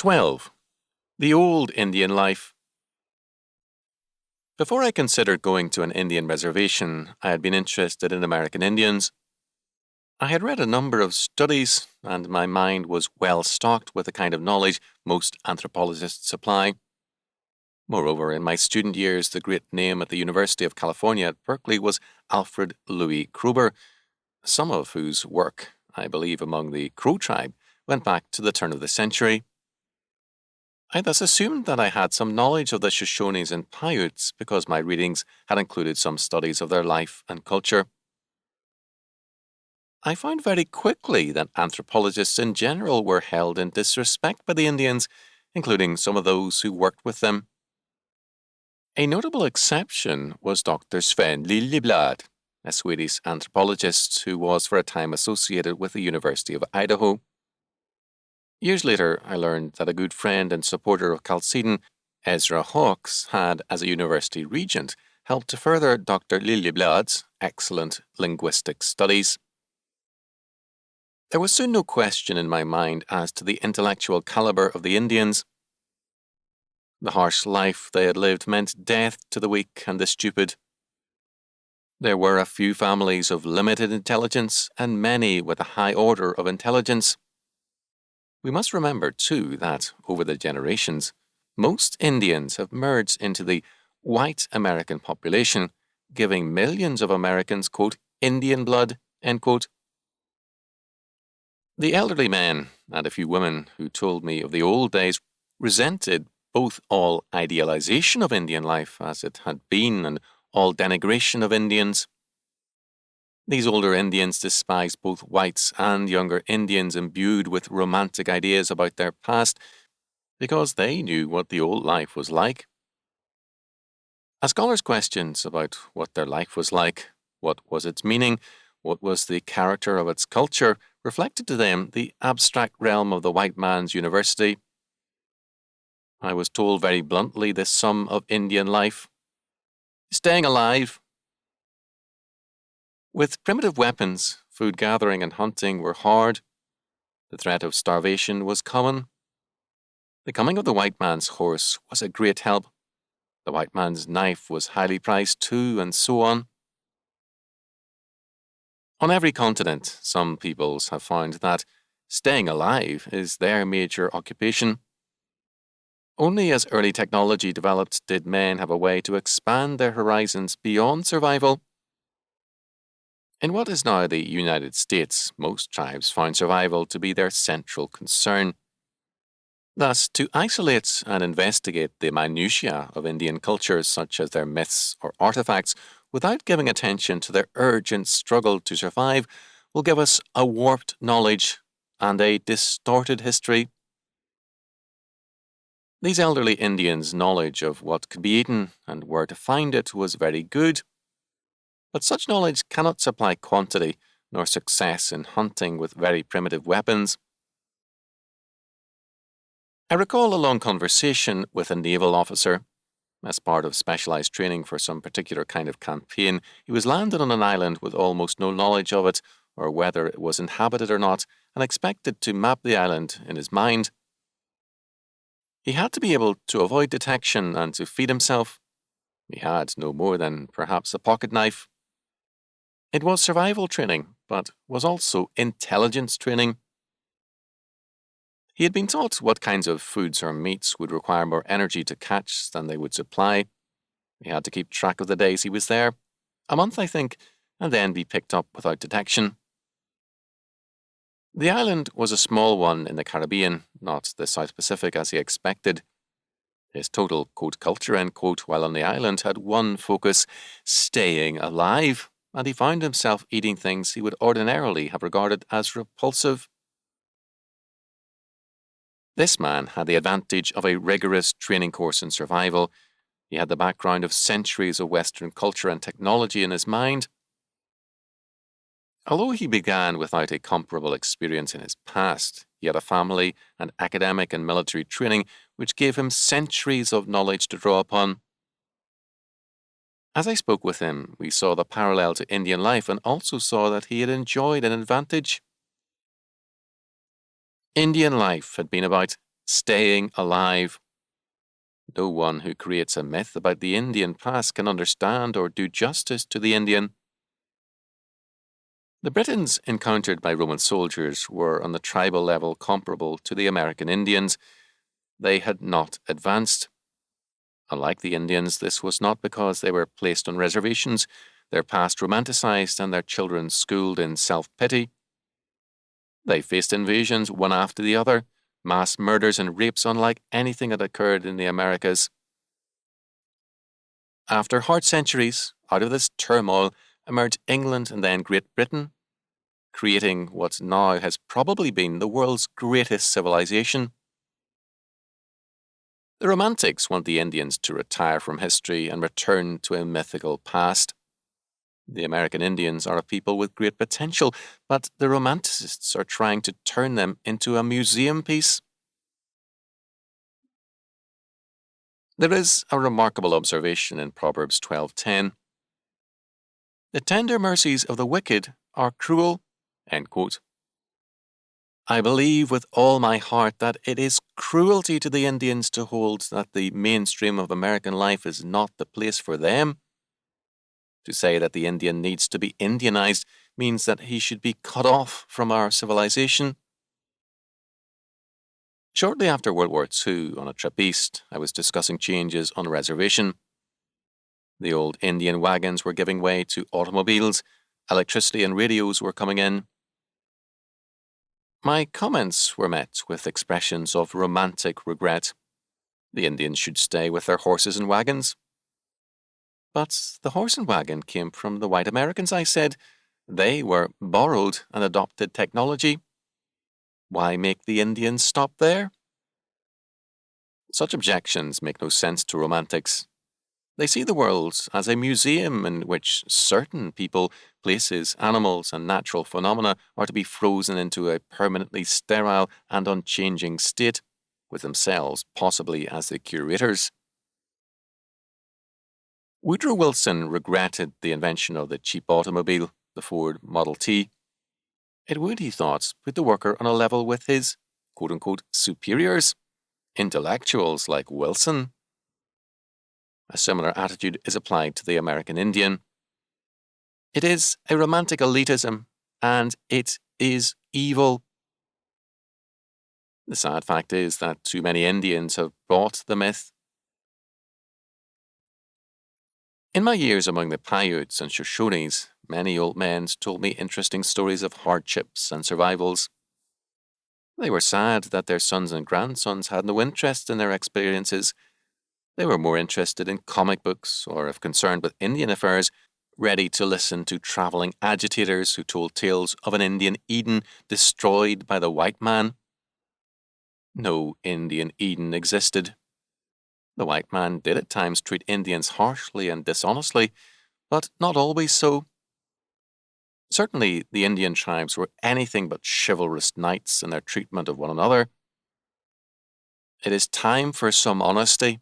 12. The Old Indian Life. Before I considered going to an Indian reservation, I had been interested in American Indians. I had read a number of studies, and my mind was well stocked with the kind of knowledge most anthropologists supply. Moreover, in my student years, the great name at the University of California at Berkeley was Alfred Louis Kroeber, some of whose work, I believe among the Crow tribe, went back to the turn of the century. I thus assumed that I had some knowledge of the Shoshones and Paiutes because my readings had included some studies of their life and culture. I found very quickly that anthropologists in general were held in disrespect by the Indians, including some of those who worked with them. A notable exception was Dr. Sven Liljeblad, a Swedish anthropologist who was for a time associated with the University of Idaho. Years later, I learned that a good friend and supporter of Chalcedon, Ezra Hawkes, had, as a university regent, helped to further Dr. Liljeblad's excellent linguistic studies. There was soon no question in my mind as to the intellectual caliber of the Indians. The harsh life they had lived meant death to the weak and the stupid. There were a few families of limited intelligence and many with a high order of intelligence. We must remember, too, that, over the generations, most Indians have merged into the white American population, giving millions of Americans, quote, Indian blood, end quote. The elderly men and a few women who told me of the old days resented both all idealization of Indian life as it had been and all denigration of Indians. These older Indians despised both whites and younger Indians imbued with romantic ideas about their past because they knew what the old life was like. A scholar's questions about what their life was like, what was its meaning, what was the character of its culture, reflected to them the abstract realm of the white man's university. I was told very bluntly the sum of Indian life: staying alive. With primitive weapons, food gathering and hunting were hard. The threat of starvation was common. The coming of the white man's horse was a great help. The white man's knife was highly prized too, and so on. On every continent, some peoples have found that staying alive is their major occupation. Only as early technology developed did men have a way to expand their horizons beyond survival. In what is now the United States, most tribes found survival to be their central concern. Thus, to isolate and investigate the minutiae of Indian cultures, such as their myths or artifacts, without giving attention to their urgent struggle to survive, will give us a warped knowledge and a distorted history. These elderly Indians' knowledge of what could be eaten and where to find it was very good. But such knowledge cannot supply quantity nor success in hunting with very primitive weapons. I recall a long conversation with a naval officer. As part of specialized training for some particular kind of campaign, he was landed on an island with almost no knowledge of it, or whether it was inhabited or not, and expected to map the island in his mind. He had to be able to avoid detection and to feed himself. He had no more than perhaps a pocket knife. It was survival training, but was also intelligence training. He had been taught what kinds of foods or meats would require more energy to catch than they would supply. He had to keep track of the days he was there, a month I think, and then be picked up without detection. The island was a small one in the Caribbean, not the South Pacific as he expected. His total, quote, culture, end quote, while on the island had one focus: staying alive, and he found himself eating things he would ordinarily have regarded as repulsive. This man had the advantage of a rigorous training course in survival. He had the background of centuries of Western culture and technology in his mind. Although he began without a comparable experience in his past, he had a family and academic and military training which gave him centuries of knowledge to draw upon. As I spoke with him, we saw the parallel to Indian life and also saw that he had enjoyed an advantage. Indian life had been about staying alive. No one who creates a myth about the Indian past can understand or do justice to the Indian. The Britons encountered by Roman soldiers were on the tribal level comparable to the American Indians. They had not advanced. Unlike the Indians, this was not because they were placed on reservations, their past romanticized, and their children schooled in self-pity. They faced invasions one after the other, mass murders and rapes unlike anything that occurred in the Americas. After hard centuries, out of this turmoil emerged England and then Great Britain, creating what now has probably been the world's greatest civilization. The Romantics want the Indians to retire from history and return to a mythical past. The American Indians are a people with great potential, but the Romanticists are trying to turn them into a museum piece. There is a remarkable observation in Proverbs 12:10. The tender mercies of the wicked are cruel. End quote. I believe with all my heart that it is cruelty to the Indians to hold that the mainstream of American life is not the place for them. To say that the Indian needs to be Indianized means that he should be cut off from our civilization. Shortly after World War II, on a trip east, I was discussing changes on a reservation. The old Indian wagons were giving way to automobiles, electricity and radios were coming in. My comments were met with expressions of romantic regret. The Indians should stay with their horses and wagons. But the horse and wagon came from the white Americans, I said. They were borrowed and adopted technology. Why make the Indians stop there? Such objections make no sense to Romantics. They see the world as a museum in which certain people, places, animals, and natural phenomena are to be frozen into a permanently sterile and unchanging state, with themselves possibly as the curators. Woodrow Wilson regretted the invention of the cheap automobile, the Ford Model T. It would, he thought, put the worker on a level with his quote-unquote superiors, intellectuals like Wilson. A similar attitude is applied to the American Indian. It is a romantic elitism, and it is evil. The sad fact is that too many Indians have bought the myth. In my years among the Paiutes and Shoshones, many old men told me interesting stories of hardships and survivals. They were sad that their sons and grandsons had no interest in their experiences. They were more interested in comic books or, if concerned with Indian affairs, ready to listen to travelling agitators who told tales of an Indian Eden destroyed by the white man. No Indian Eden existed. The white man did at times treat Indians harshly and dishonestly, but not always so. Certainly, the Indian tribes were anything but chivalrous knights in their treatment of one another. It is time for some honesty.